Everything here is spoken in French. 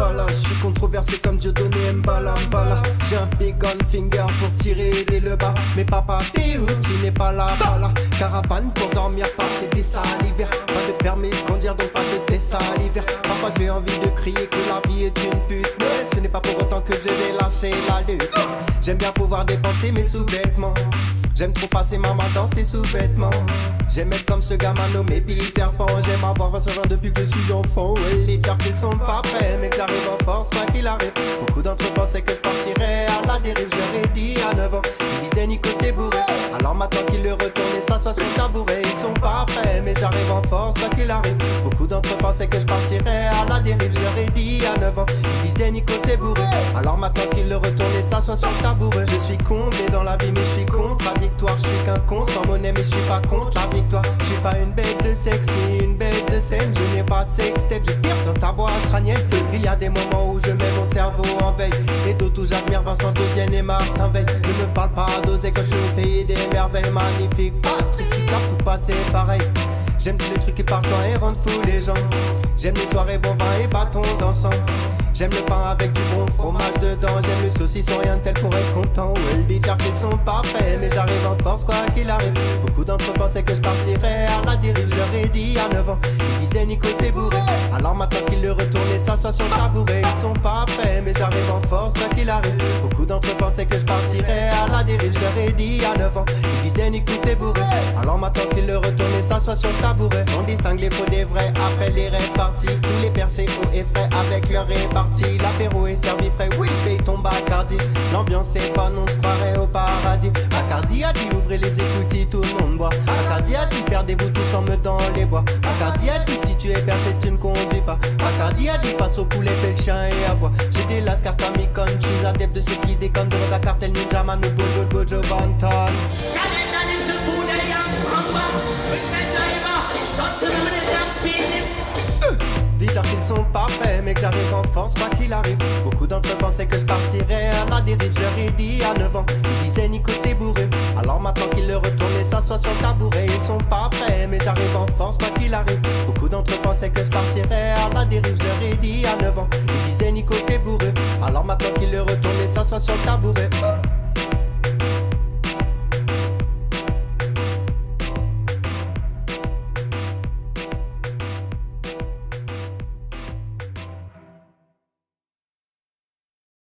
Mbala. Je suis controversé comme Dieudonné Mbala Mbala. J'ai un big gun finger pour tirer dès le bas. Mais papa, t'es où? Tu n'es pas là, pas là. Caravane pour dormir, passer des salivaires. Pas de permis de conduire, donc pas de dessalivaire. Parfois j'ai envie de crier que la vie est une pute, mais ce n'est pas pour autant que je vais lâcher la lutte. J'aime bien pouvoir dépenser mes sous-vêtements. J'aime trop passer ma main dans ses sous-vêtements. J'aime être comme ce gamin nommé Peter Pan. J'aime avoir 20 ans depuis que je suis enfant. Ouais, les cartes sont pas prêts, mais que j'arrive en force quoi qu'il arrive. Beaucoup d'entre eux pensaient que je partirais à la dérive. Je leur ai dit à 9 ans, ils disaient Nico t'es bourré. Alors maintenant qu'ils le retournent et s'assoient sur le tabouret. Ils sont pas prêts, mais j'arrive en force quoi qu'il arrive. Beaucoup d'entre eux pensaient que je partirais à la dérive. Je leur ai dit à 9 ans, ils disaient Nico t'es bourré. Alors maintenant qu'ils le retournent et s'assoient sur le tabouret. Je suis comblé dans la vie mais je suis contradictoire. Je suis qu'un con sans monnaie mais je suis pas contre la victoire. Je suis pas une bête de sexe ni une bête de scène. Je n'ai pas de sextape, je tire dans ta boîte crânienne. Il y a des moments où je mets mon cerveau en veille et d'autres où j'admire Vincent Dodienne et Martin Veil. Ne me parle pas d'oser quand je suis au pays des merveilles. Magnifique, Patrick, tu captes tout pas, c'est pareil. J'aime tous les trucs qui partent et rendent fou les gens. J'aime les soirées bon vin et bâtons dansant. J'aime le pain avec du bon fromage dedans. J'aime le saucisson rien de tel pour être content. Ouais, les dire qu'ils sont pas prêts, mais j'arrive en force quoi qu'il arrive. Beaucoup d'entre eux pensaient que je partirais à la dérive. Je leur ai dit à 9 ans, ils disaient Nico t'es bourré. Alors maintenant qu'ils le retournent et s'assoient sur le tabouret. Ils sont pas prêts, mais j'arrive en force quoi qu'il arrive. Beaucoup d'entre eux pensaient que je partirais à la dérive. Je leur ai dit à 9 ans, ils disaient Nico t'es bourré. Alors maintenant qu'ils le retournent et s'assoient sur le tabouret. On distingue les faux des vrais après les répartis. Tous les perchés hauts et frais avec leur répartie. L'apéro est servi frais, oui, paye ton Bacardi. L'ambiance est bonne, on se croirait au paradis. Bacardi a dit ouvrez les écoutilles, tout le monde boit. Bacardi a dit perdez-vous tous en me dans les bois. Bacardi a dit si tu es perché tu ne conduis pas. Bacardi a dit face au poulet fais le chien et à bois. J'ai des lascars comme icône, je suis adepte de ceux qui déconnent. De la cartel ninja man ou Bojo Banton. Dire qu'ils sont pas prêts, mais que j'arrive en force quoi qu'il arrive. Beaucoup d'entre eux pensaient que je partirais à la dérive. Je leur ai dit à 9 ans, ils disaient Nico t'es bourré. Alors maintenant qu'ils le retournent et s'assoient sur le tabouret. Ils sont pas prêts, mais j'arrive en force quoi qu'il arrive. Beaucoup d'entre eux pensaient que je partirais à la dérive. Je leur ai dit à 9 ans, ils disaient Nico t'es bourré. Alors maintenant qu'ils le retournent et s'assoient sur le tabouret.